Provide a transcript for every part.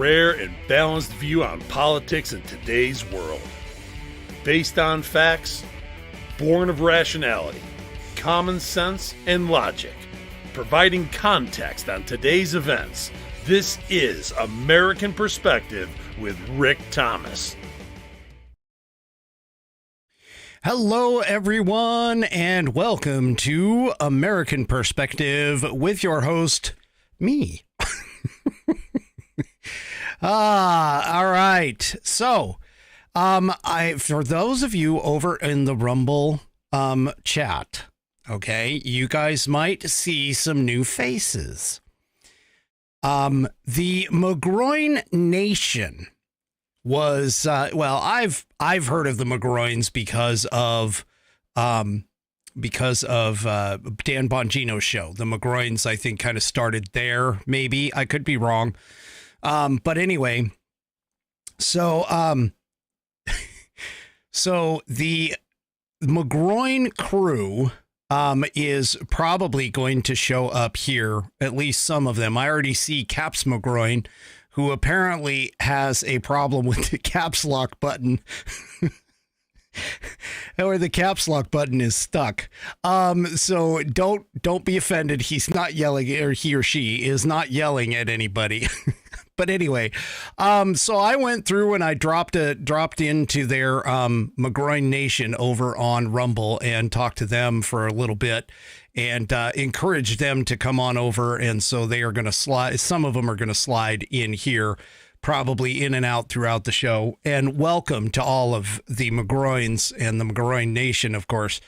rare and balanced view on politics in today's world. Based on facts, born of rationality, common sense, and logic, providing context on today's events, this is American Perspective with Rick Thomas. Hello, everyone, and welcome to American Perspective with your host, me. All right. So, for those of you over in the Rumble chat, okay, you guys might see some new faces. The McGroin Nation was I've heard of the McGroins because of Dan Bongino's show. The McGroins, I think, kind of started there. Maybe I could be wrong, but anyway, so the McGroin crew is probably going to show up here. At least some of them. I already see Caps McGroin, who apparently has a problem with the caps lock button, or the caps lock button is stuck. So don't be offended. He's not yelling, or he or she is not yelling at anybody. But anyway, so I went through and I dropped into their McGroin Nation over on Rumble and talked to them for a little bit and encouraged them to come on over. And so they are going to slide. Some of them are going to slide in here, probably in and out throughout the show. And welcome to all of the McGroins and the McGroin Nation, of course.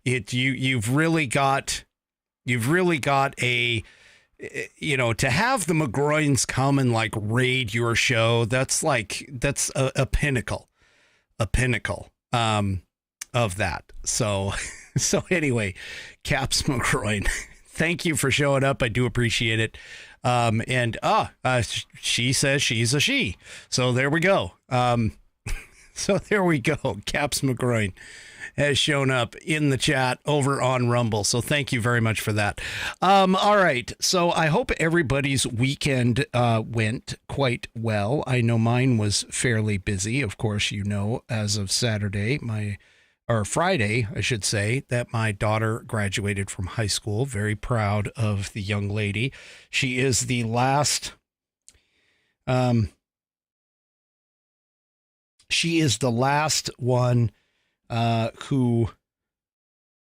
You've really got a, you know, to have the McGroins come and like raid your show, that's a pinnacle of that. So anyway, Caps McGroin, thank you for showing up. I do appreciate it. She says she's a she. So there we go. Caps McGroin has shown up in the chat over on Rumble. So thank you very much for that. All right. So I hope everybody's weekend went quite well. I know mine was fairly busy. Of course, you know, as of Friday, I should say, that my daughter graduated from high school. Very proud of the young lady. She is the last one who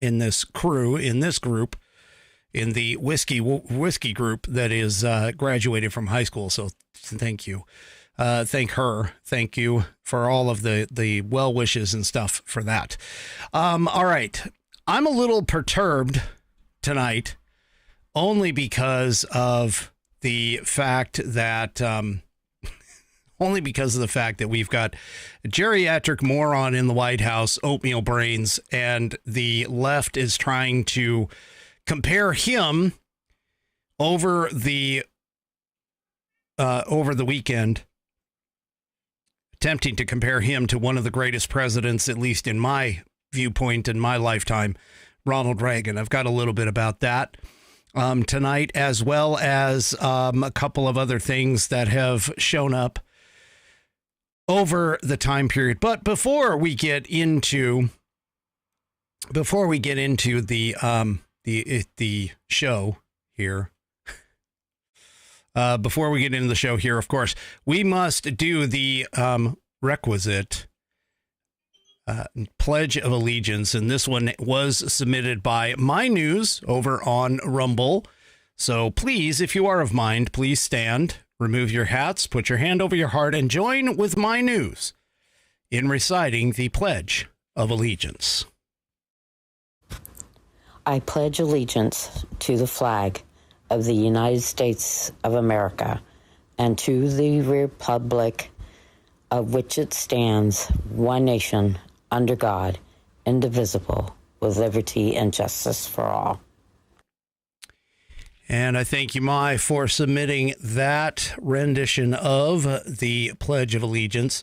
in this group, in the whiskey group that is graduated from high school. So thank you. Thank her. Thank you for all of the well wishes and stuff for that. All right. I'm a little perturbed tonight only because of the fact that we've got a geriatric moron in the White House, oatmeal brains, and the left is trying to compare him over the weekend, attempting to compare him to one of the greatest presidents, at least in my viewpoint in my lifetime, Ronald Reagan. I've got a little bit about that tonight, as well as a couple of other things that have shown up over the time period. But before we get into the show here, of course, we must do the requisite Pledge of Allegiance, and this one was submitted by My News over on Rumble. So please, if you are of mind, please stand. Remove your hats, put your hand over your heart, and join with My News in reciting the Pledge of Allegiance. I pledge allegiance to the flag of the United States of America and to the republic of which it stands, one nation, under God, indivisible, with liberty and justice for all. And I thank you, Mai, for submitting that rendition of the Pledge of Allegiance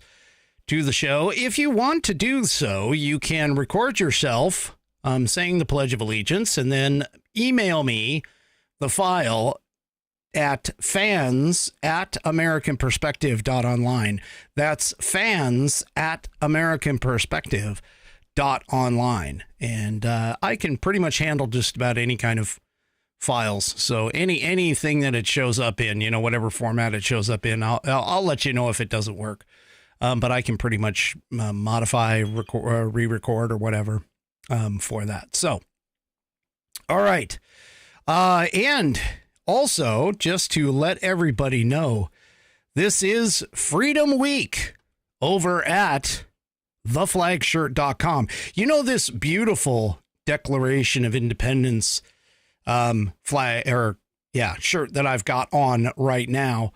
to the show. If you want to do so, you can record yourself saying the Pledge of Allegiance and then email me the file at fans at americanperspective.online. That's fans at americanperspective.online. And I can pretty much handle just about any kind of files. So anything that it shows up in, whatever format it shows up in, I'll let you know if it doesn't work. But I can pretty much modify, record, re-record, or whatever for that. So, all right. And also, just to let everybody know, this is Freedom Week over at theflagshirt.com. This beautiful Declaration of Independence shirt that I've got on right now,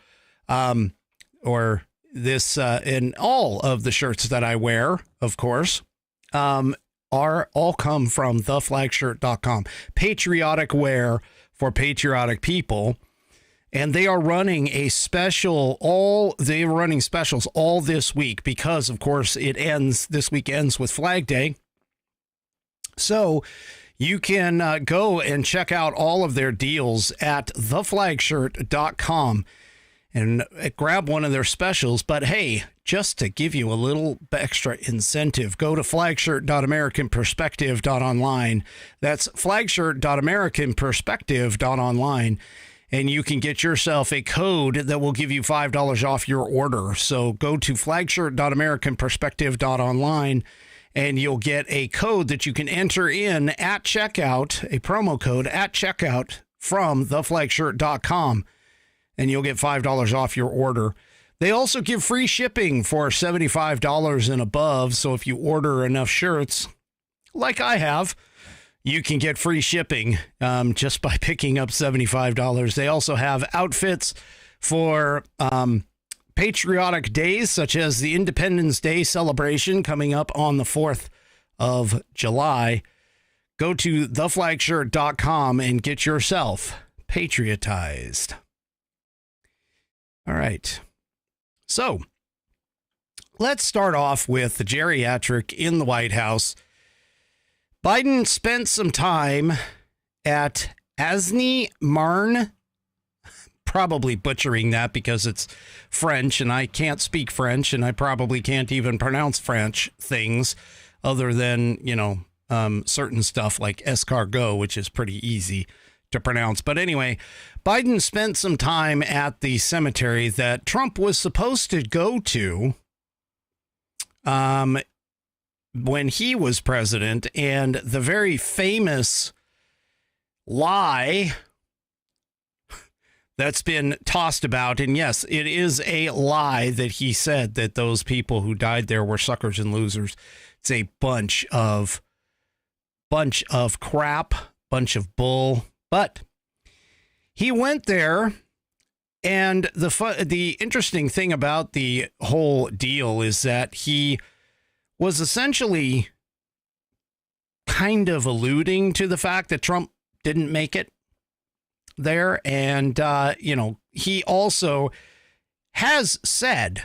or this and all of the shirts that I wear, of course, are all come from theflagshirt.com. Patriotic wear for patriotic people. And they are running a special, they are running specials all this week because, of course, this week ends with Flag Day. So you can go and check out all of their deals at theflagshirt.com and grab one of their specials. But hey, just to give you a little extra incentive, go to flagshirt.americanperspective.online. That's flagshirt.americanperspective.online. And you can get yourself a code that will give you $5 off your order. So go to flagshirt.americanperspective.online and you'll get a code that you can enter in at checkout, a promo code at checkout from theflagshirt.com. And you'll get $5 off your order. They also give free shipping for $75 and above. So if you order enough shirts, like I have, you can get free shipping just by picking up $75. They also have outfits for patriotic days, such as the Independence Day celebration coming up on the 4th of July. Go to theflagshirt.com and get yourself patriotized. All right. So let's start off with the geriatric in the White House. Biden spent some time at Asni Marne, probably butchering that because it's French and I can't speak French and I probably can't even pronounce French things other than, certain stuff like escargot, which is pretty easy to pronounce. But anyway, Biden spent some time at the cemetery that Trump was supposed to go to when he was president, and the very famous lie that's been tossed about, and yes, it is a lie that he said that those people who died there were suckers and losers. It's a bunch of crap, bunch of bull. But he went there, and the interesting thing about the whole deal is that he was essentially kind of alluding to the fact that Trump didn't make it there. And, he also has said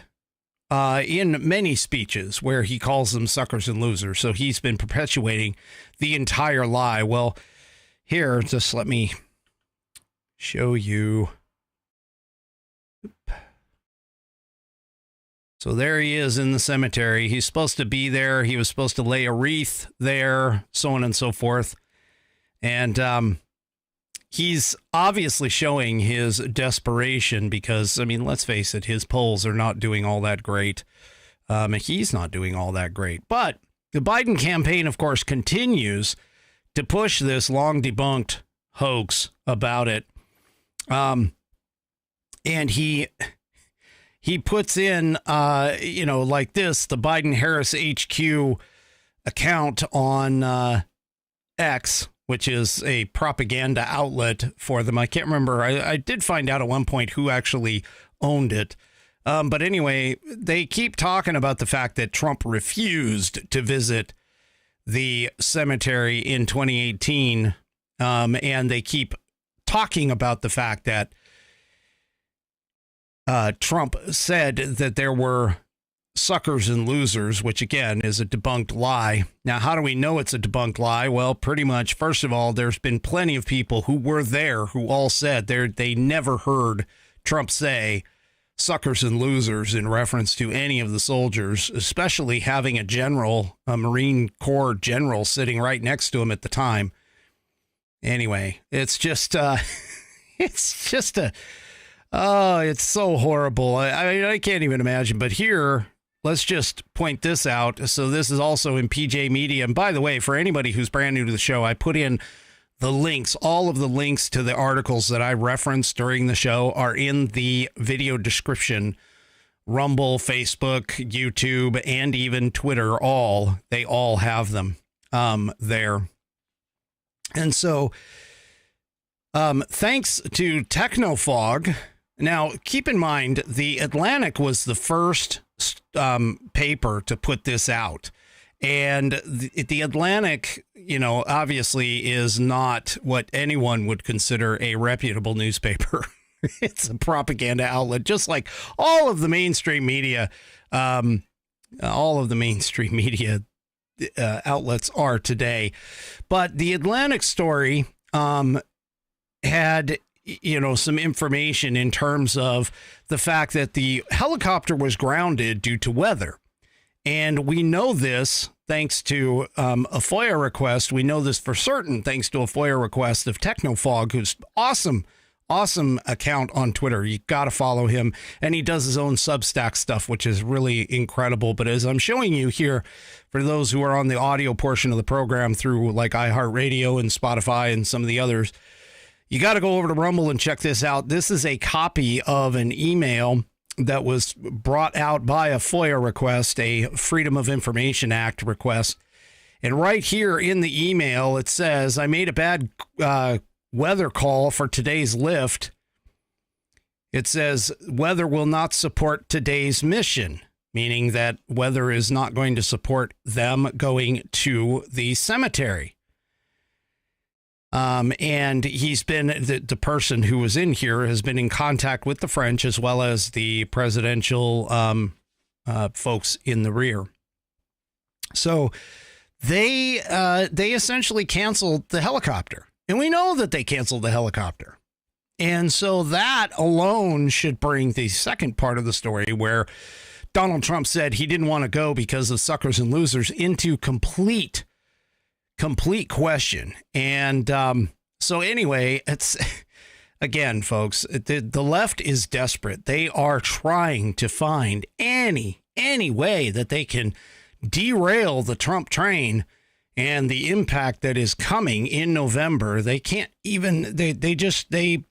in many speeches where he calls them suckers and losers. So he's been perpetuating the entire lie. Well, here, just let me show you. So there he is in the cemetery. He's supposed to be there. He was supposed to lay a wreath there, so on and so forth. And he's obviously showing his desperation because, let's face it, his polls are not doing all that great. He's not doing all that great. But the Biden campaign, of course, continues to push this long debunked hoax about it. And he puts in, like this, the Biden Harris HQ account on X, which is a propaganda outlet for them. I can't remember. I did find out at one point who actually owned it. But anyway, they keep talking about the fact that Trump refused to visit the cemetery in 2018. And they keep talking about the fact that Trump said that there were suckers and losers, which again is a debunked lie. Now, how do we know it's a debunked lie? Well, pretty much, first of all, there's been plenty of people who were there who all said they never heard Trump say suckers and losers in reference to any of the soldiers, especially having a general, a Marine Corps general sitting right next to him at the time. Anyway, it's just, it's so horrible. I can't even imagine. But here, let's just point this out. So this is also in PJ Media. And by the way, for anybody who's brand new to the show, I put in the links. All of the links to the articles that I referenced during the show are in the video description. Rumble, Facebook, YouTube, and even Twitter, they all have them there. And so thanks to Technofog. Now, keep in mind, the Atlantic was the first paper to put this out. And the Atlantic, obviously is not what anyone would consider a reputable newspaper. It's a propaganda outlet, just like all of the mainstream media, outlets are today. But the Atlantic story had some information in terms of the fact that the helicopter was grounded due to weather. And we know this thanks to a FOIA request. We know this for certain thanks to a FOIA request of Technofog, who's awesome account on Twitter. You got to follow him. And he does his own Substack stuff, which is really incredible. But as I'm showing you here, for those who are on the audio portion of the program through like iHeartRadio and Spotify and some of the others, you got to go over to Rumble and check this out. This is a copy of an email that was brought out by a FOIA request, a Freedom of Information Act request. And right here in the email, it says, I made a bad weather call for today's lift. It says, weather will not support today's mission, meaning that weather is not going to support them going to the cemetery. And he's been, the person who was in here has been in contact with the French as well as the presidential folks in the rear. So they essentially canceled the helicopter. And we know that they canceled the helicopter. And so that alone should bring the second part of the story where Donald Trump said he didn't want to go because of suckers and losers into complete question. And so anyway, it's again, folks, the left is desperate. They are trying to find any way that they can derail the Trump train and the impact that is coming in November. They can't even, they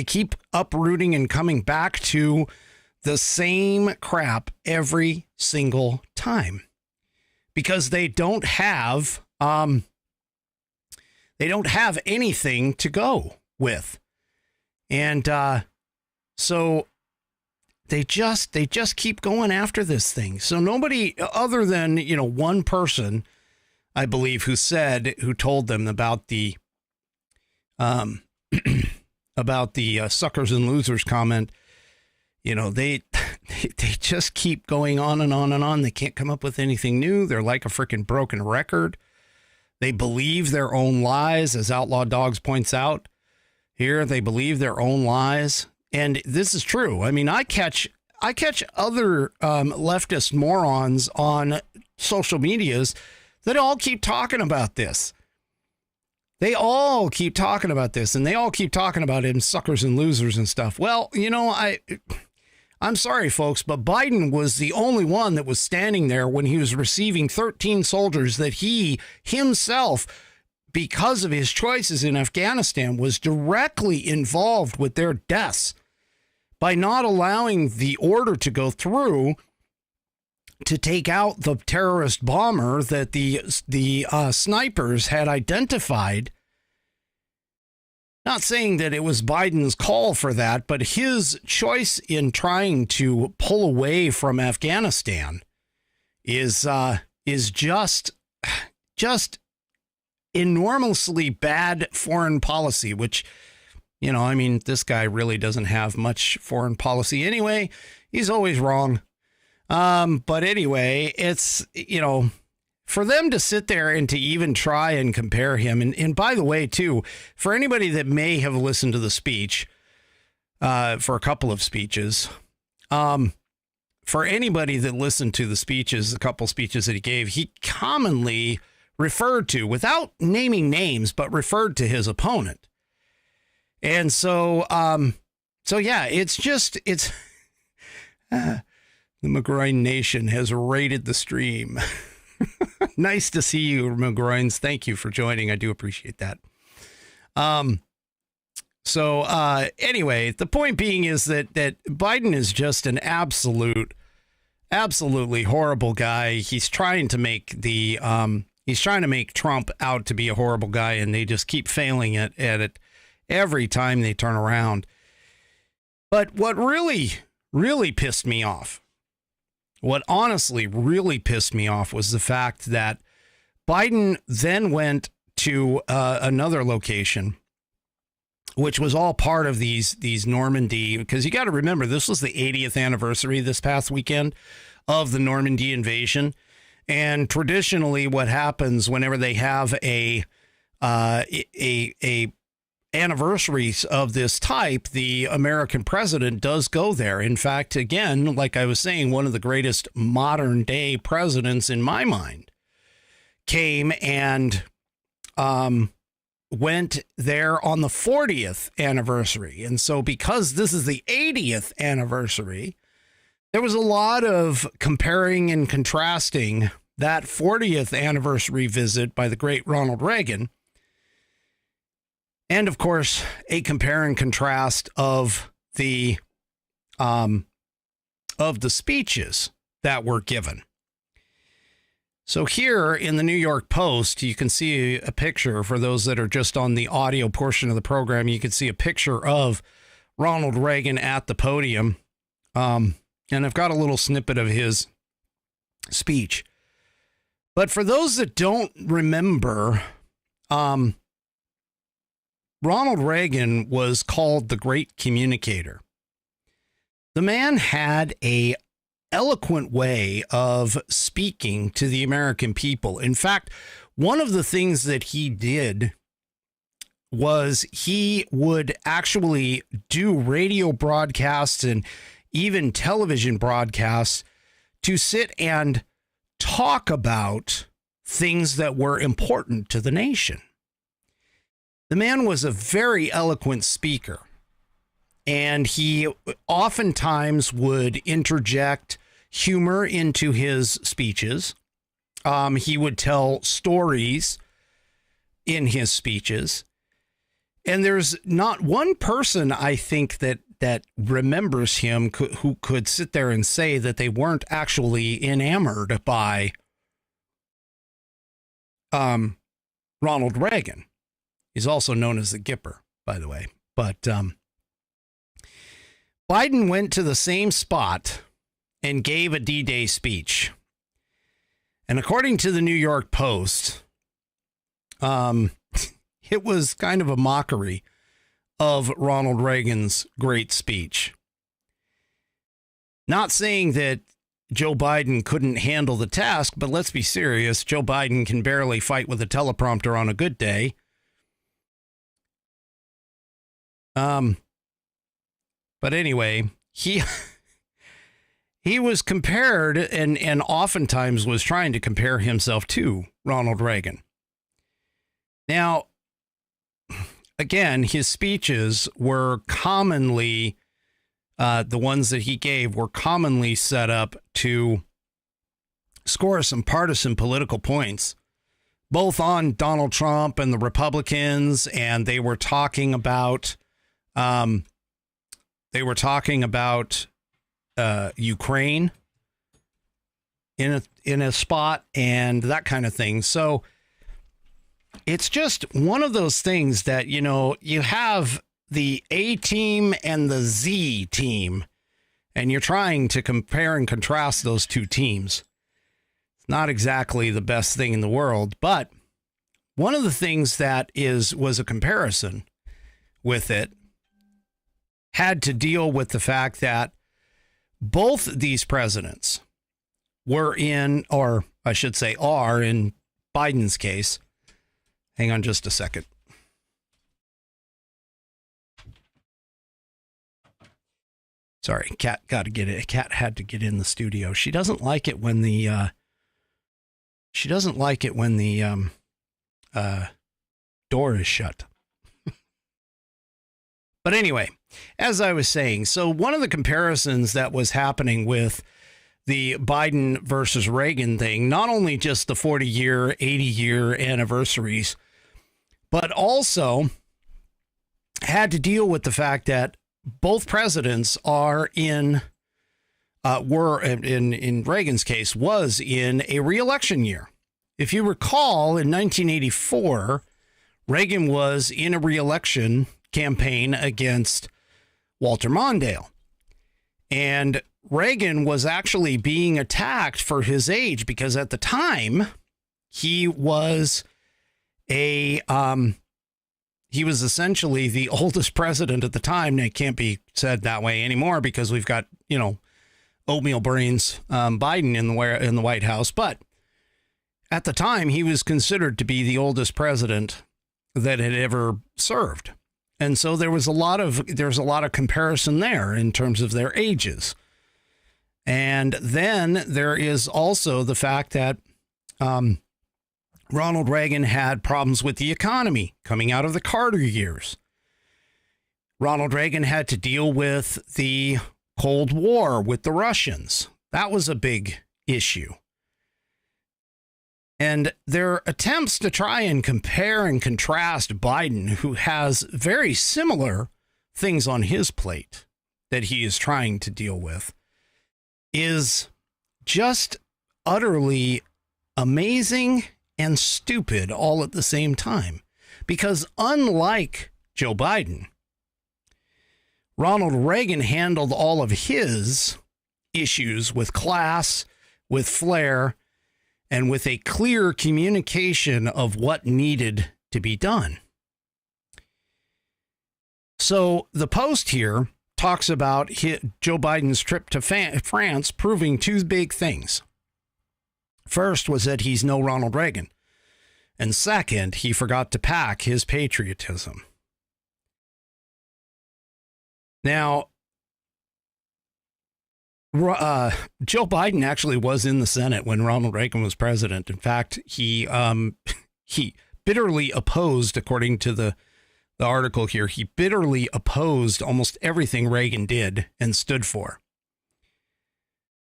keep uprooting and coming back to the same crap every single time because they don't have anything to go with. And so they just keep going after this thing. So nobody other than, one person, I believe, who told them about the suckers and losers comment, they just keep going on and on and on. They can't come up with anything new. They're like a freaking broken record. They believe their own lies, as Outlaw Dogs points out here. They believe their own lies. And this is true. I mean, I catch other leftist morons on social medias that all keep talking about this. They all keep talking about this, and they all keep talking about him suckers and losers and stuff. Well, I'm sorry, folks, but Biden was the only one that was standing there when he was receiving 13 soldiers that he himself, because of his choices in Afghanistan, was directly involved with their deaths by not allowing the order to go through to take out the terrorist bomber that the snipers had identified. Not saying that it was Biden's call for that, but his choice in trying to pull away from Afghanistan is just enormously bad foreign policy, which, this guy really doesn't have much foreign policy anyway. He's always wrong. But anyway, it's, for them to sit there and to even try and compare him. And by the way, too, for anybody that may have listened to the speech, for a couple of speeches, for anybody that listened to the speeches, a couple speeches that he gave, he commonly referred to, without naming names, but referred to his opponent. And so yeah, it's the McGroin Nation has raided the stream. Nice to see you, McGroins. Thank you for joining. I do appreciate that. Anyway, the point being is that Biden is just an absolutely horrible guy. He's trying to make Trump out to be a horrible guy, and they just keep failing at it every time they turn around. But what really, really pissed me off, what honestly really pissed me off, was the fact that Biden then went to another location, which was all part of these Normandy, because you got to remember, this was the 80th anniversary this past weekend of the Normandy invasion. And traditionally what happens whenever they have a anniversaries of this type, the American president does go there. In fact, again, like I was saying, one of the greatest modern day presidents in my mind came and went there on the 40th anniversary. And so because this is the 80th anniversary, there was a lot of comparing and contrasting that 40th anniversary visit by the great Ronald Reagan, and of course, a compare and contrast of the speeches that were given. So here in the New York Post, you can see a picture. For those that are just on the audio portion of the program, you can see a picture of Ronald Reagan at the podium. And I've got a little snippet of his speech. But for those that don't remember, Ronald Reagan was called the Great Communicator. The man had an eloquent way of speaking to the American people. In fact, one of the things that he did was he would actually do radio broadcasts and even television broadcasts to sit and talk about things that were important to the nation. The man was a very eloquent speaker, and he oftentimes would interject humor into his speeches. He would tell stories in his speeches. And there's not one person, I think, that remembers him who could sit there and say that they weren't actually enamored by Ronald Reagan. He's also known as the Gipper, by the way. But Biden went to the same spot and gave a D-Day speech. And according to the New York Post, it was kind of a mockery of Ronald Reagan's great speech. Not saying that Joe Biden couldn't handle the task, but let's be serious. Joe Biden can barely fight with a teleprompter on a good day. But anyway, he was compared and oftentimes was trying to compare himself to Ronald Reagan. Now, again, his speeches were commonly, the ones that he gave were commonly set up to score some partisan political points, both on Donald Trump and the Republicans. And they were talking about, Ukraine in a spot and that kind of thing. So it's just one of those things that, you have the A team and the Z team, and you're trying to compare and contrast those two teams. It's not exactly the best thing in the world, but one of the things that was a comparison with it had to deal with the fact that both these presidents, were in, or I should say are in Biden's case. Hang on just a second. Sorry, Cat got to get it. Cat had to get in the studio. She doesn't like it when the door is shut. But anyway, as I was saying, so one of the comparisons that was happening with the Biden versus Reagan thing, not only just the 40-year, 80-year anniversaries, but also had to deal with the fact that both presidents were in Reagan's case, was in a re-election year. If you recall, in 1984, Reagan was in a re-election campaign against Walter Mondale. And Reagan was actually being attacked for his age because at the time he was essentially the oldest president at the time. Now, it can't be said that way anymore because we've got, oatmeal brains Biden in the White House. But at the time, he was considered to be the oldest president that had ever served. And so there's a lot of comparison there in terms of their ages. And then there is also the fact that Ronald Reagan had problems with the economy coming out of the Carter years. Ronald Reagan had to deal with the Cold War with the Russians. That was a big issue. And their attempts to try and compare and contrast Biden, who has very similar things on his plate that he is trying to deal with, is just utterly amazing and stupid all at the same time. Because unlike Joe Biden, Ronald Reagan handled all of his issues with class, with flair, and with a clear communication of what needed to be done. So the Post here talks about Joe Biden's trip to France proving two big things. First was that he's no Ronald Reagan. And second, he forgot to pack his patriotism. Now, Joe Biden actually was in the Senate when Ronald Reagan was president. In fact, he bitterly opposed, according to the article here, he bitterly opposed almost everything Reagan did and stood for.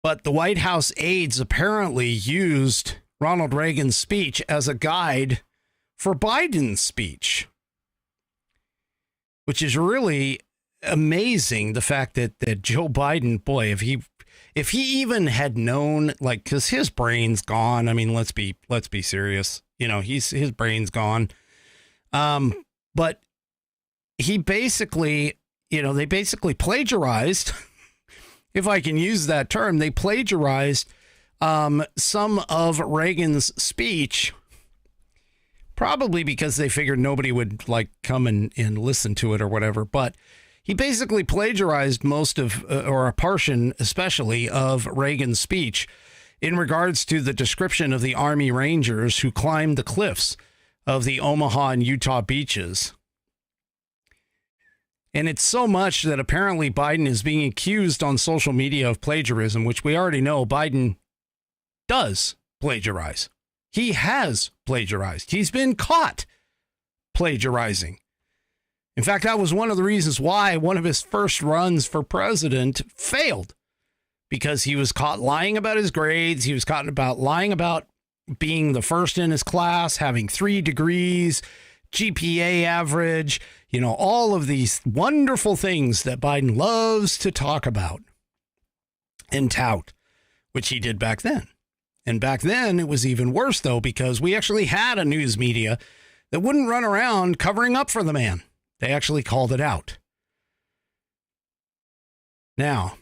But the White House aides apparently used Ronald Reagan's speech as a guide for Biden's speech, which is really amazing. The fact that Joe Biden, boy, if he even had known, like, because his brain's gone. I mean, let's be serious. His brain's gone. But he basically, they basically plagiarized, if I can use that term, they plagiarized some of Reagan's speech, probably because they figured nobody would come and listen to it or whatever. But he basically plagiarized most of, or a portion especially, of Reagan's speech in regards to the description of the Army Rangers who climbed the cliffs of the Omaha and Utah beaches. And it's so much that apparently Biden is being accused on social media of plagiarism, which we already know Biden does plagiarize. He has plagiarized. He's been caught plagiarizing. In fact, that was one of the reasons why one of his first runs for president failed, because he was caught lying about his grades. He was caught lying about being the first in his class, having 3 degrees, GPA average, all of these wonderful things that Biden loves to talk about and tout, which he did back then. And back then it was even worse, though, because we actually had a news media that wouldn't run around covering up for the man. They actually called it out. Now,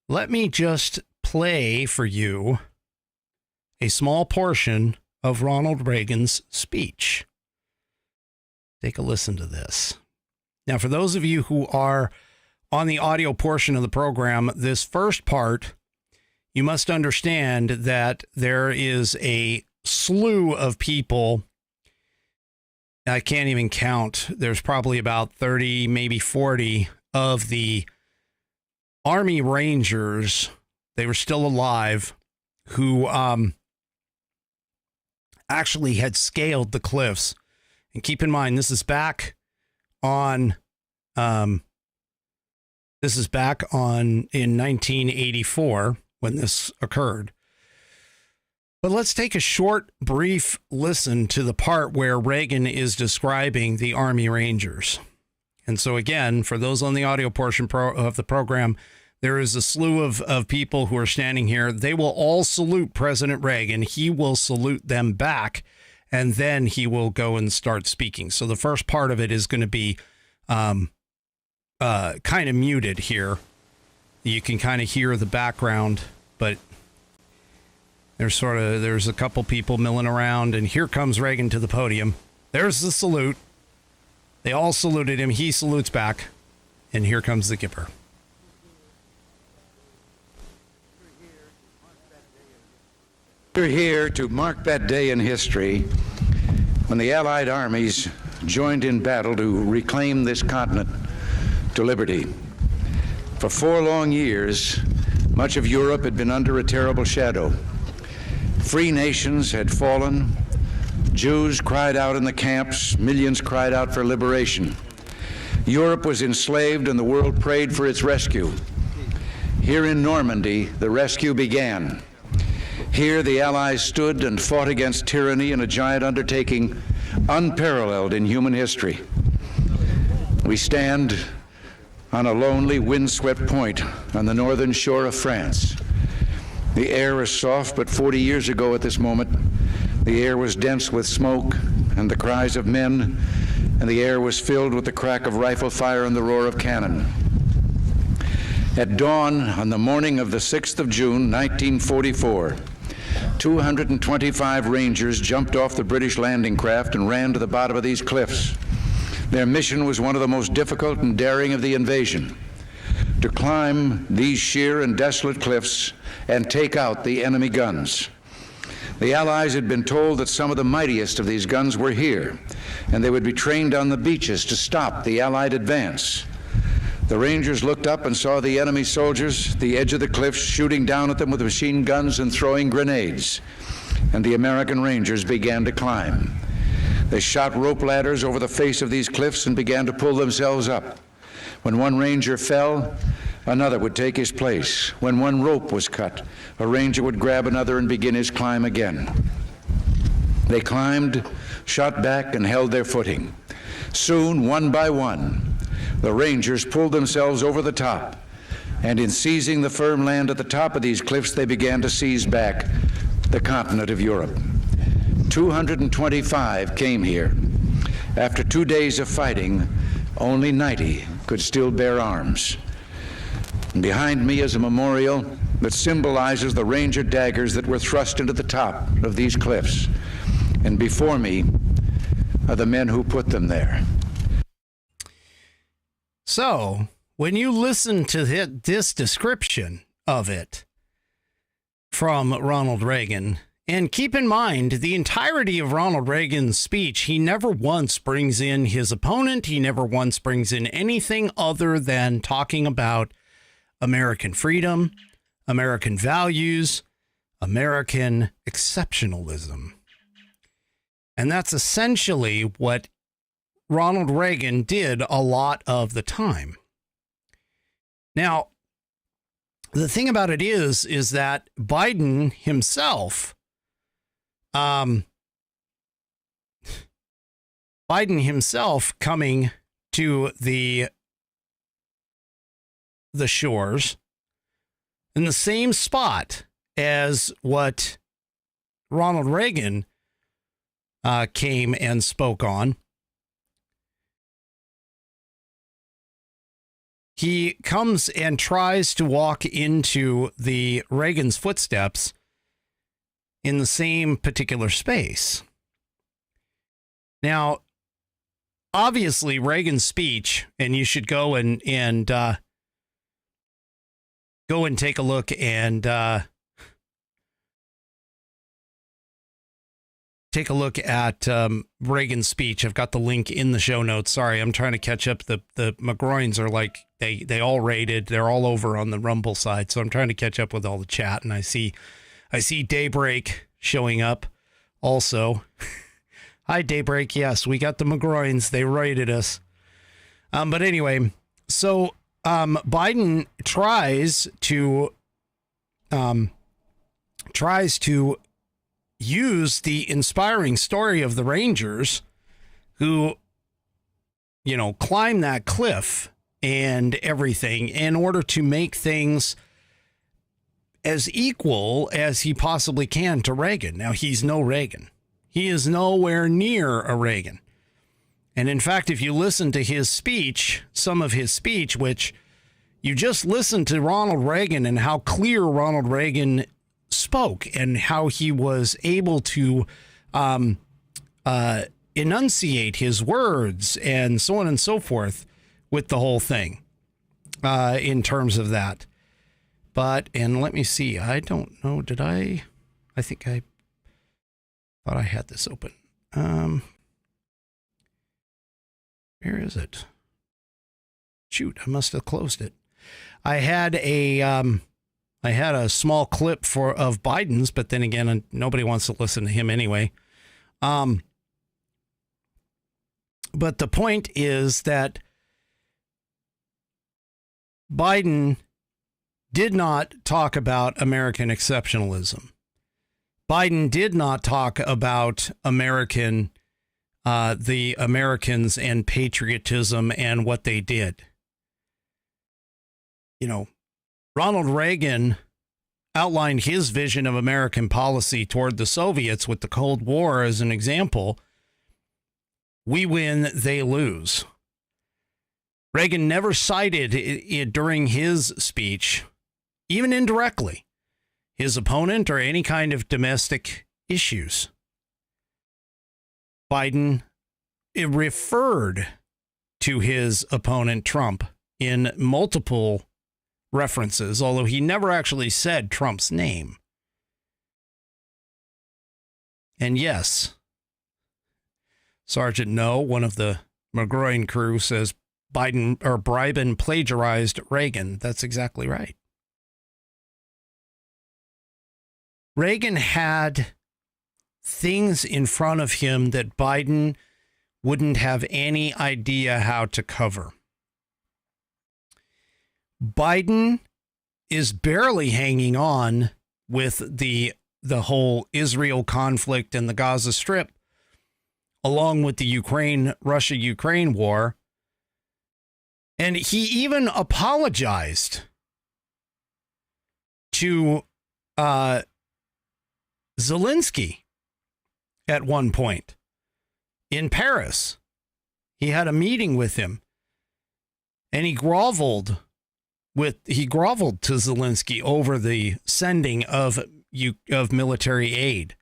let me just play for you a small portion of Ronald Reagan's speech. Take a listen to this. Now, for those of you who are on the audio portion of the program, this first part you must understand that there is a slew of people. I can't even count. There's probably about 30, maybe 40 of the Army Rangers. They were still alive, who actually had scaled the cliffs. And keep in mind, this is back on in 1984 when this occurred. But let's take a short, brief listen to the part where Reagan is describing the Army Rangers. And so again, for those on the audio portion of the program, there is a slew of people who are standing here. They will all salute President Reagan. He will salute them back, and then he will go and start speaking. So the first part of it is going to be kind of muted here. You can kind of hear the background, but there's a couple people milling around, and here comes Reagan to the podium. There's the salute. They all saluted him. He salutes back, and here comes the GETTR. We're here to mark that day in history when the Allied armies joined in battle to reclaim this continent to liberty. For 4 long years, much of Europe had been under a terrible shadow. Free nations had fallen. Jews cried out in the camps. Millions cried out for liberation. Europe was enslaved, and the world prayed for its rescue. Here in Normandy, the rescue began. Here, the Allies stood and fought against tyranny in a giant undertaking unparalleled in human history. We stand on a lonely, windswept point on the northern shore of France. The air is soft, but 40 years ago at this moment, the air was dense with smoke and the cries of men, and the air was filled with the crack of rifle fire and the roar of cannon. At dawn on the morning of the 6th of June, 1944, 225 Rangers jumped off the British landing craft and ran to the bottom of these cliffs. Their mission was one of the most difficult and daring of the invasion: to climb these sheer and desolate cliffs and take out the enemy guns. The Allies had been told that some of the mightiest of these guns were here, and they would be trained on the beaches to stop the Allied advance. The Rangers looked up and saw the enemy soldiers at the edge of the cliffs shooting down at them with machine guns and throwing grenades, and the American Rangers began to climb. They shot rope ladders over the face of these cliffs and began to pull themselves up. When one Ranger fell, another would take his place. When one rope was cut, a Ranger would grab another and begin his climb again. They climbed, shot back, and held their footing. Soon, one by one, the Rangers pulled themselves over the top, and in seizing the firm land at the top of these cliffs, they began to seize back the continent of Europe. 225 came here. After 2 days of fighting, only 90 could still bear arms. And behind me is a memorial that symbolizes the Ranger daggers that were thrust into the top of these cliffs. And before me are the men who put them there. So, when you listen to this description of it from Ronald Reagan, and keep in mind, the entirety of Ronald Reagan's speech, he never once brings in his opponent. He never once brings in anything other than talking about American freedom, American values, American exceptionalism. And that's essentially what Ronald Reagan did a lot of the time. Now, the thing about it is that Biden himself, coming to the shores in the same spot as what Ronald Reagan came and spoke on. He comes and tries to walk into the Reagan's footsteps in the same particular space. Now, obviously, Reagan's speech, and you should go and take a look and take a look at Reagan's speech. I've got the link in the show notes. Sorry, I'm trying to catch up. The McGroins are like, they all rated. They're all over on the Rumble side. So I'm trying to catch up with all the chat. And I see Daybreak showing up also. Hi, Daybreak. Yes, we got the McGroins. They rated us. But anyway, so Biden tries to use the inspiring story of the Rangers who, climb that cliff and everything in order to make things as equal as he possibly can to Reagan. Now, he's no Reagan. He is nowhere near a Reagan. And in fact, if you listen to his speech, some of his speech, which you just listen to Ronald Reagan and how clear Ronald Reagan spoke and how he was able to enunciate his words and so on and so forth with the whole thing in terms of that. And let me see. I don't know. I think I thought I had this open. Where is it? Shoot, I must have closed it. I had a small clip of Biden's, but then again, nobody wants to listen to him anyway. But the point is that Biden did not talk about American exceptionalism. Biden did not talk about the Americans and patriotism and what they did. Ronald Reagan outlined his vision of American policy toward the Soviets with the Cold War as an example. We win, they lose. Reagan never cited it during his speech, even indirectly, his opponent or any kind of domestic issues. Biden referred to his opponent, Trump, in multiple references, although he never actually said Trump's name. And yes, Sergeant No, one of the McGroin crew, says Biden plagiarized Reagan. That's exactly right. Reagan had things in front of him that Biden wouldn't have any idea how to cover. Biden is barely hanging on with the whole Israel conflict and the Gaza Strip, along with the Russia-Ukraine war. And he even apologized to Zelensky at one point in Paris. He had a meeting with him, and he groveled to Zelensky over the sending of military aid.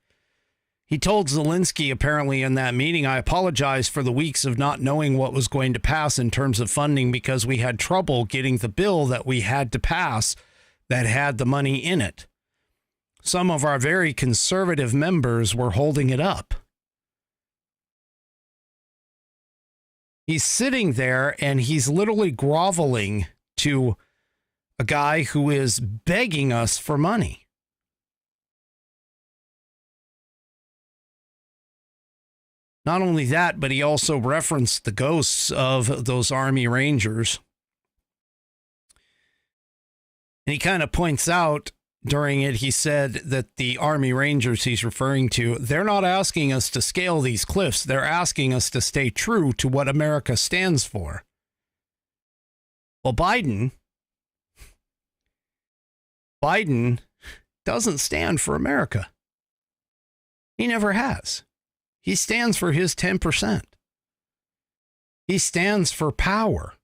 He told Zelensky, apparently in that meeting, I apologize for the weeks of not knowing what was going to pass in terms of funding because we had trouble getting the bill that we had to pass that had the money in it. Some of our very conservative members were holding it up. He's sitting there and he's literally groveling to a guy who is begging us for money. Not only that, but he also referenced the ghosts of those Army Rangers. And he kind of points out during it, he said that the Army Rangers he's referring to, they're not asking us to scale these cliffs. They're asking us to stay true to what America stands for. Well, Biden doesn't stand for America. He never has. He stands for his 10%. He stands for power.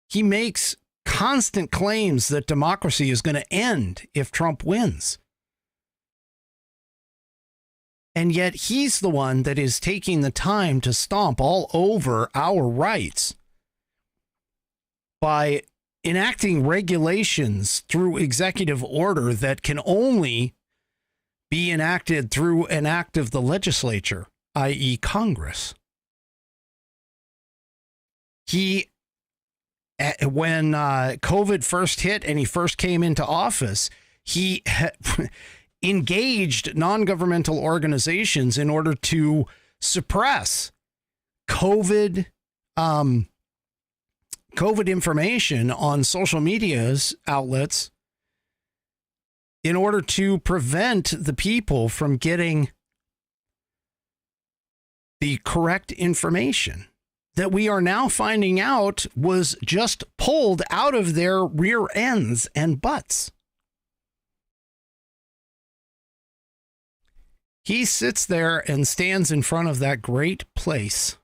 He makes constant claims that democracy is going to end if Trump wins. And yet he's the one that is taking the time to stomp all over our rights by enacting regulations through executive order that can only be enacted through an act of the legislature, i.e. Congress. When COVID first hit and he first came into office, he engaged non-governmental organizations in order to suppress COVID information on social media outlets in order to prevent the people from getting the correct information that we are now finding out was just pulled out of their rear ends and butts. He sits there and stands in front of that great place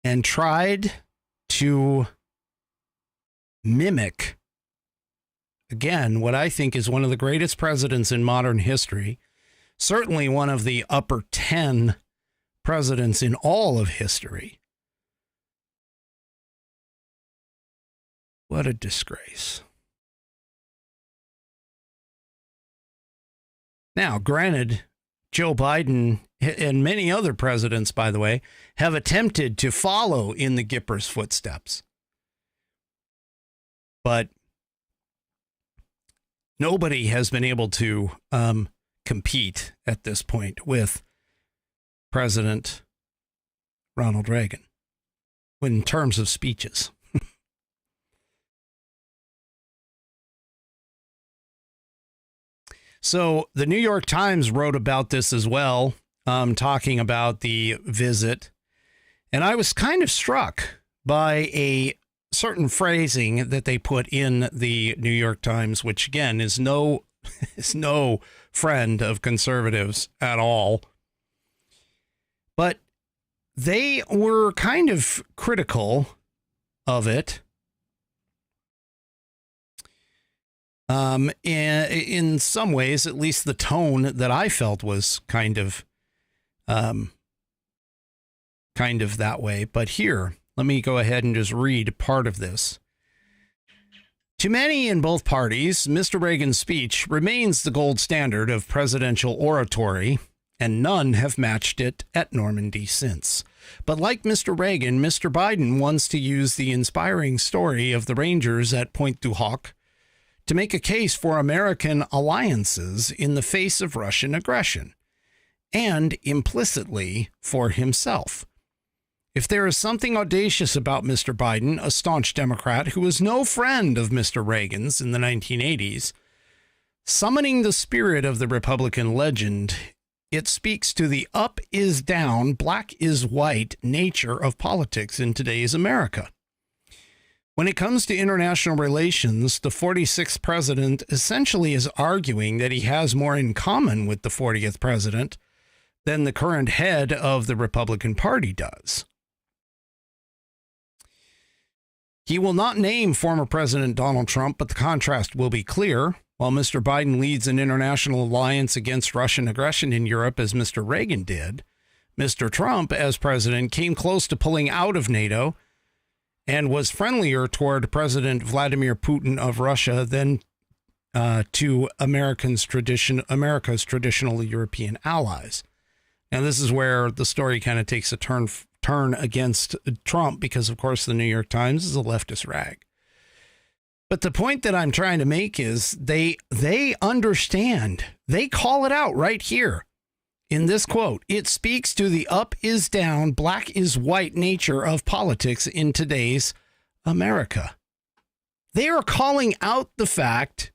and tried to mimic, again, what I think is one of the greatest presidents in modern history, certainly one of the upper 10 presidents in all of history. What a disgrace. Now, granted, Joe Biden and many other presidents, by the way, have attempted to follow in the GETTR's footsteps. But nobody has been able to compete at this point with President Ronald Reagan in terms of speeches. So the New York Times wrote about this as well, talking about the visit. And I was kind of struck by a certain phrasing that they put in the New York Times, which again is no friend of conservatives at all. But they were kind of critical of it. In some ways, at least the tone that I felt was kind of that way. But here, let me go ahead and just read part of this. To many in both parties, Mr. Reagan's speech remains the gold standard of presidential oratory, and none have matched it at Normandy since. But like Mr. Reagan, Mr. Biden wants to use the inspiring story of the Rangers at Pointe du Hoc to make a case for American alliances in the face of Russian aggression, and implicitly for himself. If there is something audacious about Mr. Biden, a staunch Democrat who was no friend of Mr. Reagan's in the 1980s, summoning the spirit of the Republican legend, it speaks to the up is down, black is white nature of politics in today's America. When it comes to international relations, the 46th president essentially is arguing that he has more in common with the 40th president than the current head of the Republican Party does. He will not name former President Donald Trump, but the contrast will be clear. While Mr. Biden leads an international alliance against Russian aggression in Europe, as Mr. Reagan did, Mr. Trump, as president, came close to pulling out of NATO and was friendlier toward President Vladimir Putin of Russia than to America's traditional European allies. Now, this is where the story kind of takes a turn against Trump because, of course, the New York Times is a leftist rag. But the point that I'm trying to make is they understand. They call it out right here. In this quote, it speaks to the up is down, black is white nature of politics in today's America. They are calling out the fact.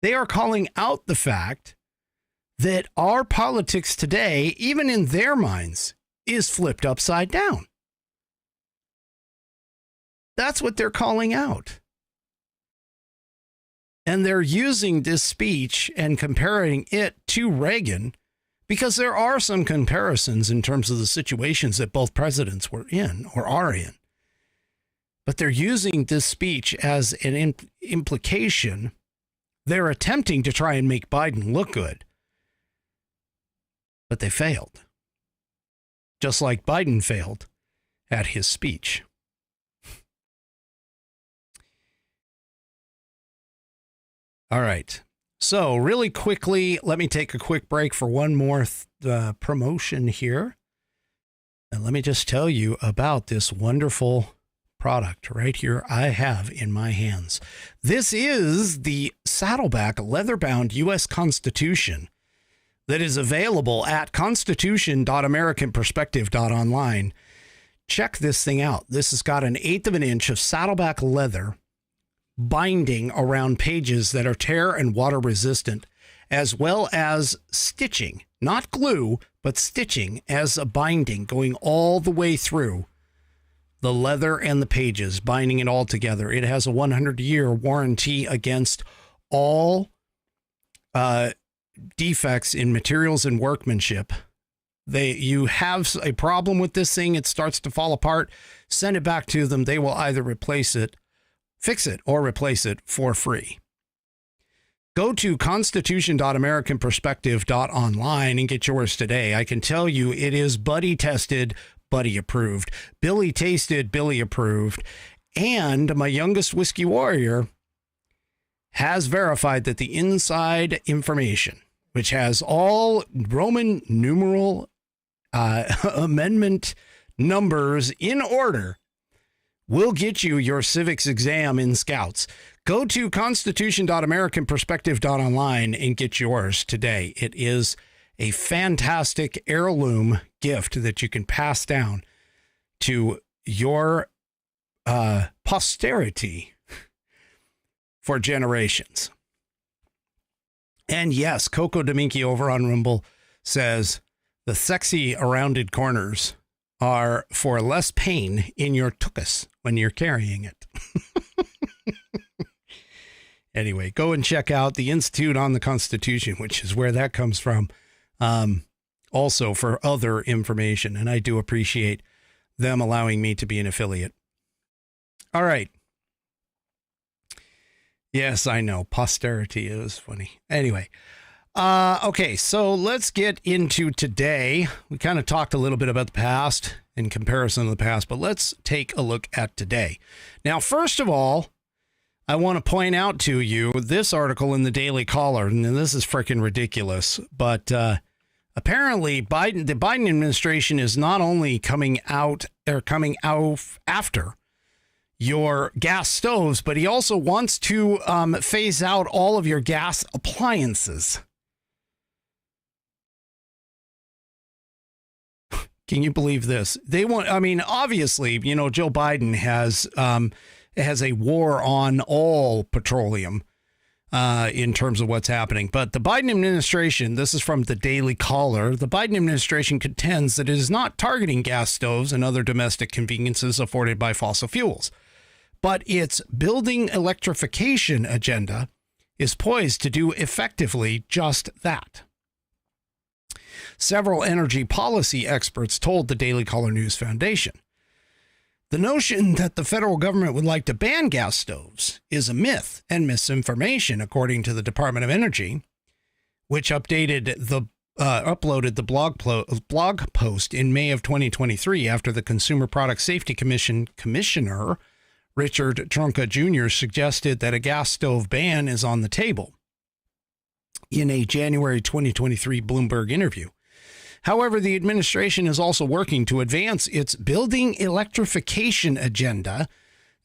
They are calling out the fact that our politics today, even in their minds, is flipped upside down. That's what they're calling out. And they're using this speech and comparing it to Reagan because there are some comparisons in terms of the situations that both presidents were in or are in. But they're using this speech as an implication. They're attempting to try and make Biden look good. But they failed. Just like Biden failed at his speech. All right. So really quickly, let me take a quick break for one more promotion here. And let me just tell you about this wonderful product right here I have in my hands. This is the Saddleback leather-bound U.S. Constitution that is available at constitution.americanperspective.online. Check this thing out. This has got 1/8 of an inch of Saddleback leather binding around pages that are tear and water resistant, as well as stitching, not glue, but stitching as a binding going all the way through the leather and the pages, binding it all together. It has a 100-year warranty against all defects in materials and workmanship. You have a problem with this thing, it starts to fall apart, send it back to them. They will either fix it, or replace it for free. Go to constitution.americanperspective.online and get yours today. I can tell you it is buddy tested, buddy approved, Billy tasted, Billy approved, and my youngest whiskey warrior has verified that the inside information, which has all Roman numeral amendment numbers in order, will get you your civics exam in Scouts. Go to constitution.americanperspective.online and get yours today. It is a fantastic heirloom gift that you can pass down to your posterity for generations. And yes, Coco Dominki over on Rumble says the sexy rounded corners are for less pain in your tuchus when you're carrying it. Anyway, go and check out the Institute on the Constitution, which is where that comes from, also for other information. And I do appreciate them allowing me to be an affiliate. All right. Yes, I know. Posterity is funny. Anyway. Okay, so let's get into today. We kind of talked a little bit about the past in comparison to the past, but let's take a look at today. Now, first of all, I want to point out to you this article in the Daily Caller, and this is freaking ridiculous, but apparently the Biden administration is not only coming out after your gas stoves, but he also wants to phase out all of your gas appliances. Can you believe this? Obviously, Joe Biden has a war on all petroleum in terms of what's happening. But the Biden administration, this is from the Daily Caller, the Biden administration contends that it is not targeting gas stoves and other domestic conveniences afforded by fossil fuels, but its building electrification agenda is poised to do effectively just that. Several energy policy experts told the Daily Caller News Foundation. The notion that the federal government would like to ban gas stoves is a myth and misinformation, according to the Department of Energy, which uploaded the blog post in May of 2023 after the Consumer Product Safety Commission Commissioner Richard Trunka Jr. suggested that a gas stove ban is on the table in a January 2023 Bloomberg interview. However, the administration is also working to advance its building electrification agenda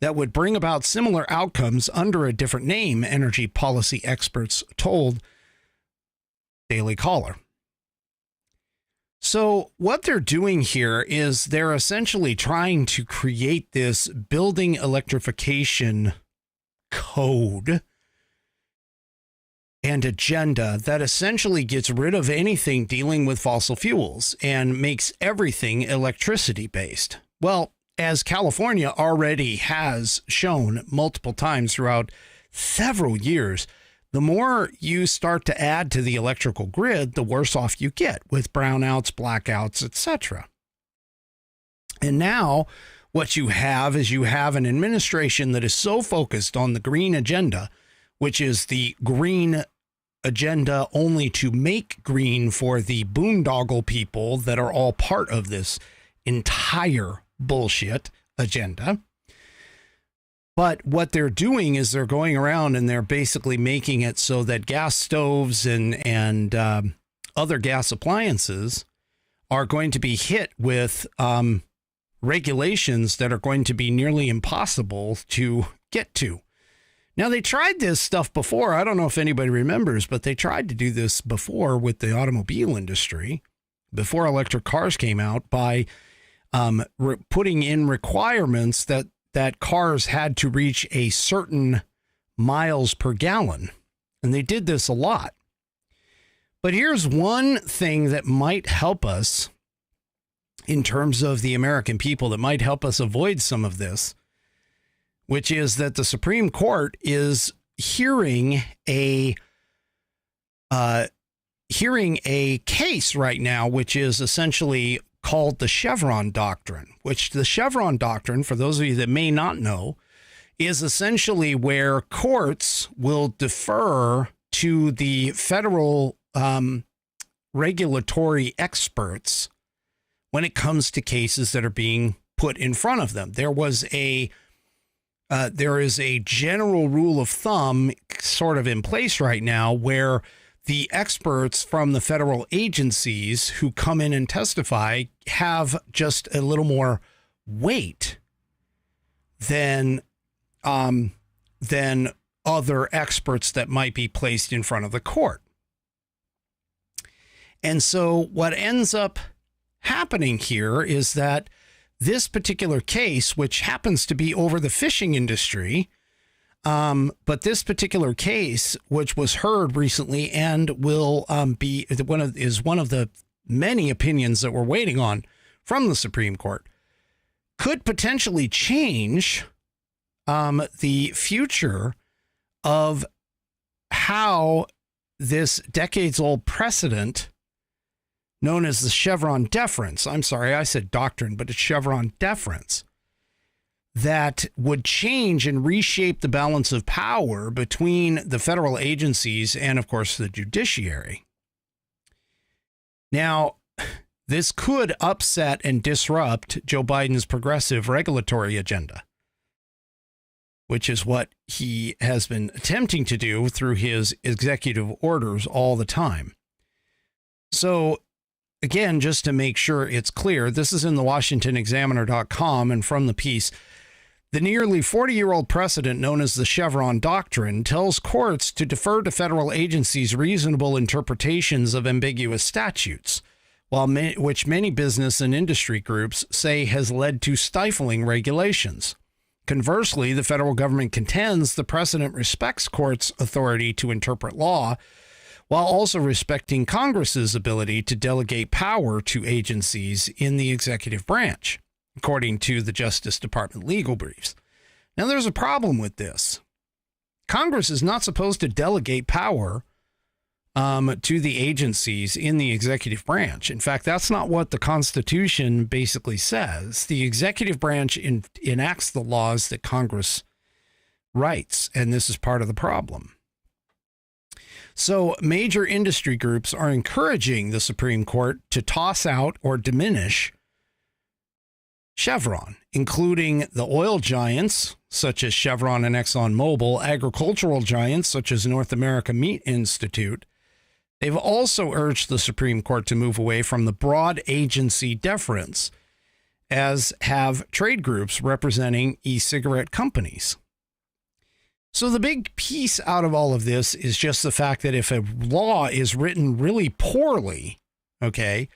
that would bring about similar outcomes under a different name, energy policy experts told Daily Caller. So what they're doing here is they're essentially trying to create this building electrification code and agenda that essentially gets rid of anything dealing with fossil fuels and makes everything electricity based. Well, as California already has shown multiple times throughout several years, the more you start to add to the electrical grid, the worse off you get with brownouts, blackouts, etc. And now what you have is an administration that is so focused on the green agenda, which is the green agenda only to make green for the boondoggle people that are all part of this entire bullshit agenda. But what they're doing is they're going around and they're basically making it so that gas stoves and other gas appliances are going to be hit with regulations that are going to be nearly impossible to get to. Now, they tried this stuff before. I don't know if anybody remembers, but they tried to do this before with the automobile industry, before electric cars came out, by putting in requirements that cars had to reach a certain miles per gallon. And they did this a lot. But here's one thing that might help us in terms of the American people, that might help us avoid some of this, which is that the Supreme Court is hearing a case right now, which is essentially called the Chevron Doctrine, which the Chevron Doctrine, for those of you that may not know, is essentially where courts will defer to the federal regulatory experts when it comes to cases that are being put in front of them. There is a general rule of thumb sort of in place right now where the experts from the federal agencies who come in and testify have just a little more weight than other experts that might be placed in front of the court. And so what ends up happening here is that this particular case, which happens to be over the fishing industry, but this particular case, which was heard recently and will be one of the many opinions that we're waiting on from the Supreme Court, could potentially change the future of how this decades-old precedent known as the Chevron deference. I'm sorry, I said doctrine, but it's Chevron deference, that would change and reshape the balance of power between the federal agencies and, of course, the judiciary. Now, this could upset and disrupt Joe Biden's progressive regulatory agenda, which is what he has been attempting to do through his executive orders all the time. So, again, just to make sure it's clear, this is in the WashingtonExaminer.com, and from the piece, the nearly 40-year-old precedent known as the Chevron Doctrine tells courts to defer to federal agencies' reasonable interpretations of ambiguous statutes, which many business and industry groups say has led to stifling regulations. Conversely, the federal government contends the precedent respects courts' authority to interpret law, while also respecting Congress's ability to delegate power to agencies in the executive branch, according to the Justice Department legal briefs. Now, there's a problem with this. Congress is not supposed to delegate power to the agencies in the executive branch. In fact, that's not what the Constitution basically says. The executive branch enacts the laws that Congress writes, and this is part of the problem. So major industry groups are encouraging the Supreme Court to toss out or diminish Chevron, including the oil giants such as Chevron and ExxonMobil, agricultural giants such as North America Meat Institute. They've also urged the Supreme Court to move away from the broad agency deference, as have trade groups representing e-cigarette companies. So the big piece out of all of this is just the fact that if a law is written really poorly, okay,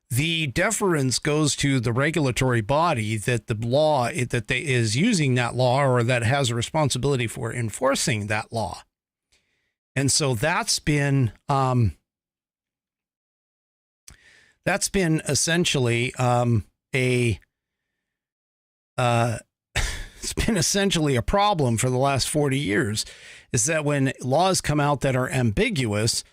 the deference goes to the regulatory body that the law is using that law, or that has a responsibility for enforcing that law. And so that's been essentially it's been essentially a problem for the last 40 years, is that when laws come out that are ambiguous,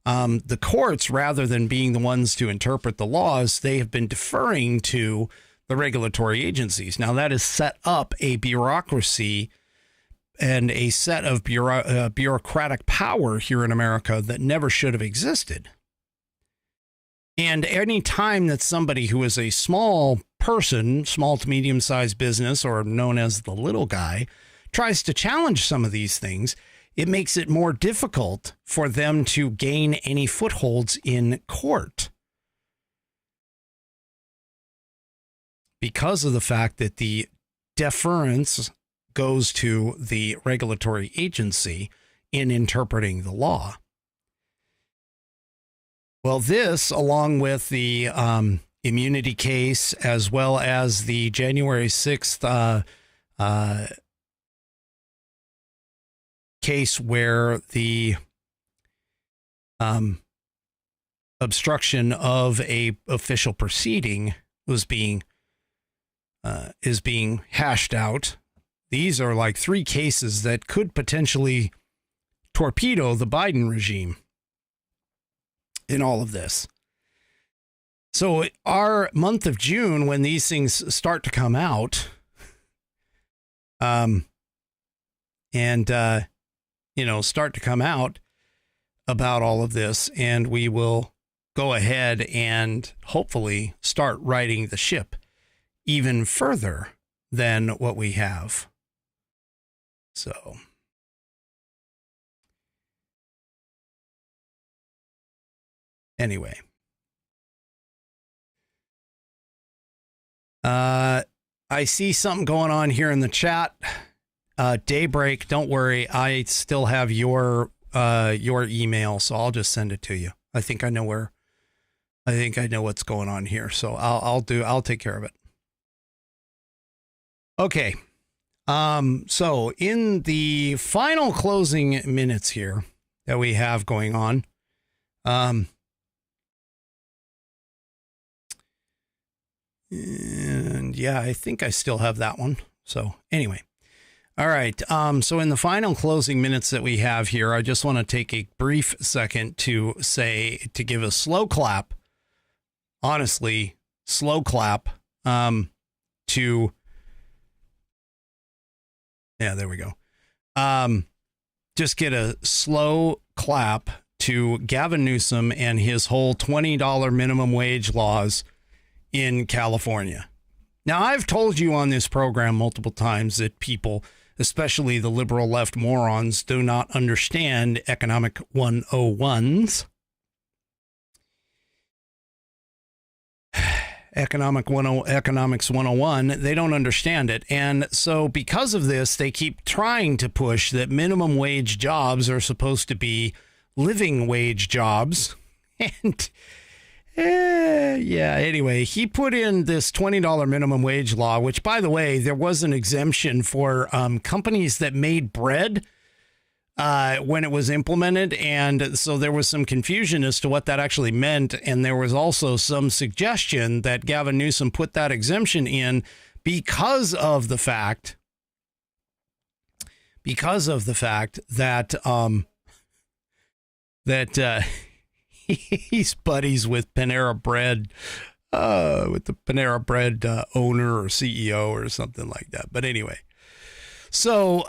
the courts, rather than being the ones to interpret the laws, they have been deferring to the regulatory agencies. Now, that has set up a bureaucracy and a set of bureaucratic power here in America that never should have existed. And any time that somebody who is a small person, small to medium-sized business, or known as the little guy, tries to challenge some of these things, it makes it more difficult for them to gain any footholds in court. Because of the fact that the deference goes to the regulatory agency in interpreting the law. Well, this, along with the immunity case, as well as the January 6th case where the obstruction of a official proceeding was is being hashed out. These are like 3 cases that could potentially torpedo the Biden regime in all of this. So our month of June, when these things start to come out, start to come out about all of this, and we will go ahead and hopefully start righting the ship even further than what we have. So anyway, I see something going on here in the chat. Daybreak, don't worry, I still have your email, so I'll just send it to you. I think I know what's going on here, so I'll take care of it. Okay. So in the final closing minutes here that we have going on, and yeah, I think I still have that one. So anyway. All right. So in the final closing minutes that we have here, I just want to take a brief second to give a slow clap, honestly, slow clap, there we go. Just get a slow clap to Gavin Newsom and his whole $20 minimum wage laws in California. Now, I've told you on this program multiple times that people, especially the liberal left morons, do not understand economic 101s. Economics 101, they don't understand it. And so because of this, they keep trying to push that minimum wage jobs are supposed to be living wage jobs. And anyway, he put in this $20 minimum wage law, which, by the way, there was an exemption for companies that made bread when it was implemented. And so there was some confusion as to what that actually meant. And there was also some suggestion that Gavin Newsom put that exemption in because of the fact that he's buddies with Panera Bread, with the Panera Bread owner or CEO or something like that. But anyway, so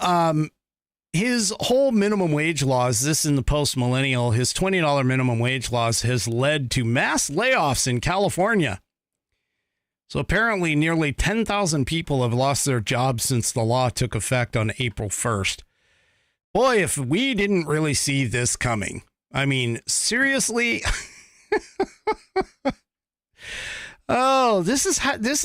his whole minimum wage laws, this in the post-millennial, his $20 minimum wage laws has led to mass layoffs in California. So apparently nearly 10,000 people have lost their jobs since the law took effect on April 1st. Boy, if we didn't really see this coming. I mean, seriously? Oh, this is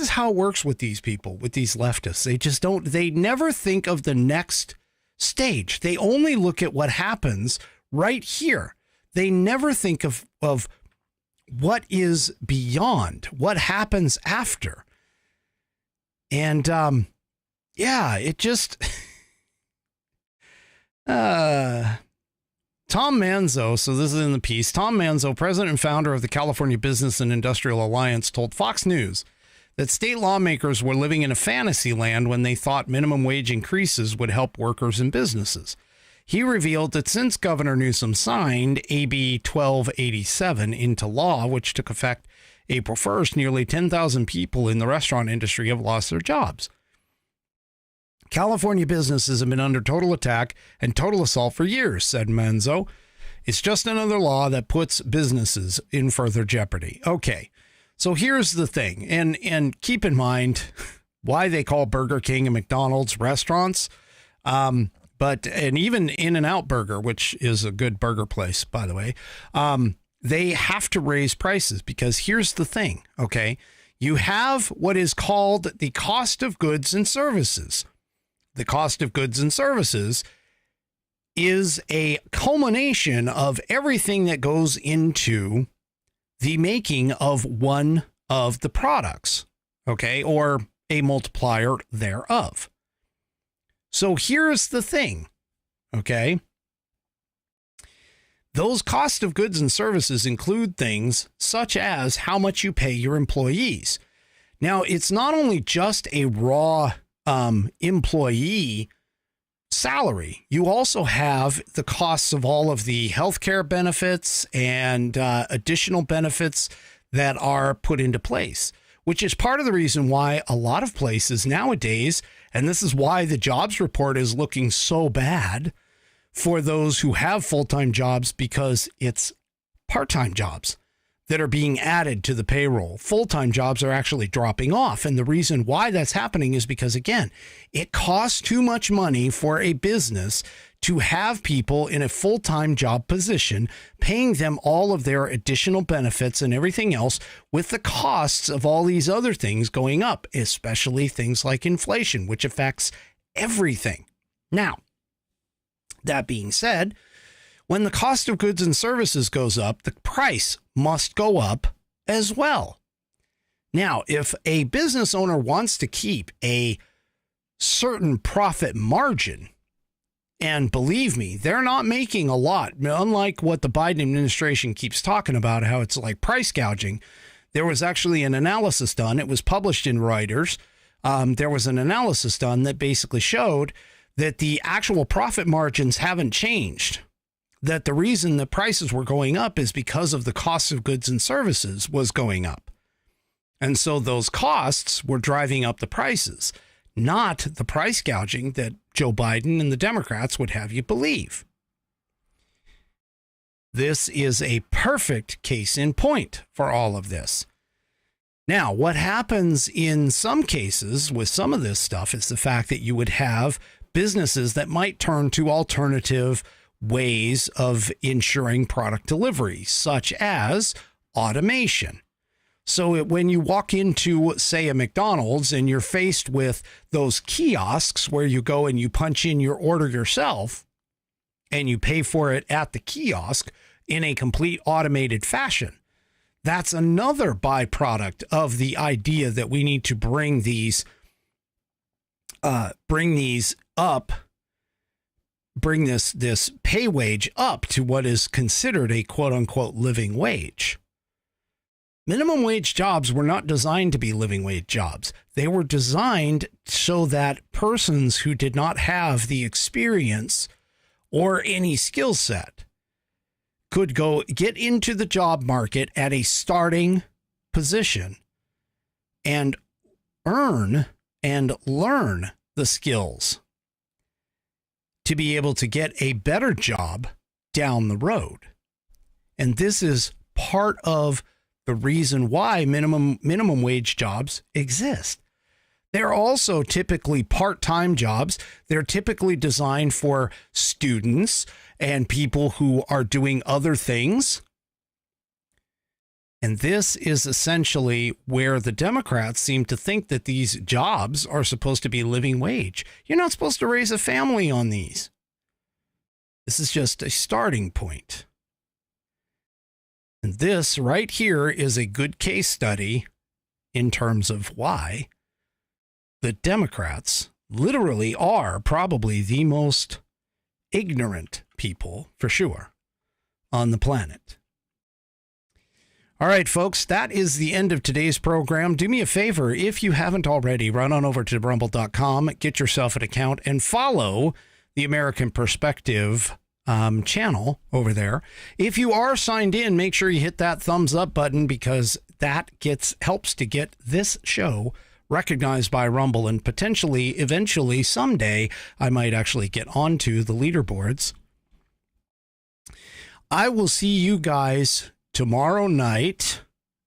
how it works with these people, with these leftists. They never think of the next stage. They only look at what happens right here. They never think of what is beyond, what happens after. And it just Tom Manzo, so this is in the piece. Tom Manzo, president and founder of the California Business and Industrial Alliance, told Fox News that state lawmakers were living in a fantasy land when they thought minimum wage increases would help workers and businesses. He revealed that since Governor Newsom signed AB 1287 into law, which took effect April 1st, nearly 10,000 people in the restaurant industry have lost their jobs. California businesses have been under total attack and total assault for years, said Manzo. It's just another law that puts businesses in further jeopardy. Okay, so here's the thing, and keep in mind why they call Burger King and McDonald's restaurants. And even In-N-Out Burger, which is a good burger place, by the way, they have to raise prices because here's the thing, okay? You have what is called the cost of goods and services. The cost of goods and services is a culmination of everything that goes into the making of one of the products, okay, or a multiplier thereof. So here's the thing, okay? Those cost of goods and services include things such as how much you pay your employees. Now, it's not only just a raw employee salary. You also have the costs of all of the healthcare benefits and additional benefits that are put into place, which is part of the reason why a lot of places nowadays, and this is why the jobs report is looking so bad for those who have full-time jobs, because it's part-time jobs that are being added to the payroll. Full-time jobs are actually dropping off. And the reason why that's happening is because, again, it costs too much money for a business to have people in a full-time job position, paying them all of their additional benefits and everything else, with the costs of all these other things going up, especially things like inflation, which affects everything. Now, that being said, when the cost of goods and services goes up, the price must go up as well. Now, if a business owner wants to keep a certain profit margin, and believe me, they're not making a lot, unlike what the Biden administration keeps talking about, how it's like price gouging. There was actually an analysis done. It was published in Reuters. There was an analysis done that basically showed that the actual profit margins haven't changed. That the reason the prices were going up is because of the cost of goods and services was going up. And so those costs were driving up the prices, not the price gouging that Joe Biden and the Democrats would have you believe. This is a perfect case in point for all of this. Now, what happens in some cases with some of this stuff is the fact that you would have businesses that might turn to alternative ways of ensuring product delivery, such as automation. So when you walk into, say, a McDonald's and you're faced with those kiosks where you go and you punch in your order yourself and you pay for it at the kiosk in a complete automated fashion, that's another byproduct of the idea that we need to bring these up, bring this pay wage up to what is considered a quote unquote living wage. Minimum wage jobs were not designed to be living wage jobs. They were designed so that persons who did not have the experience or any skill set could go get into the job market at a starting position and earn and learn the skills to be able to get a better job down the road. And this is part of the reason why minimum wage jobs exist. They're also typically part-time jobs. They're typically designed for students and people who are doing other things. And this is essentially where the Democrats seem to think that these jobs are supposed to be living wage. You're not supposed to raise a family on these. This is just a starting point. And this right here is a good case study in terms of why the Democrats literally are probably the most ignorant people, for sure, on the planet. All right, folks, that is the end of today's program. Do me a favor, if you haven't already, run on over to rumble.com, get yourself an account, and follow the American Perspective channel over there. If you are signed in, make sure you hit that thumbs up button, because that helps to get this show recognized by Rumble, and potentially, eventually, someday, I might actually get onto the leaderboards. I will see you guys tomorrow night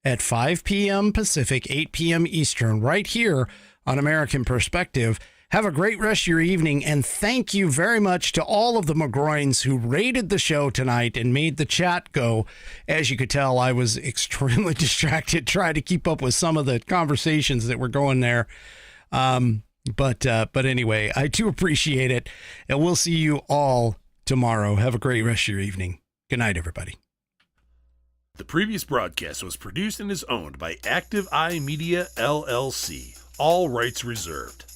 at 5 p.m. Pacific, 8 p.m. Eastern, right here on American Perspective. Have a great rest of your evening, and thank you very much to all of the McGroins who rated the show tonight and made the chat go. As you could tell, I was extremely distracted trying to keep up with some of the conversations that were going there. But anyway, I do appreciate it, and we'll see you all tomorrow. Have a great rest of your evening. Good night, everybody. The previous broadcast was produced and is owned by Active Eye Media LLC. All rights reserved.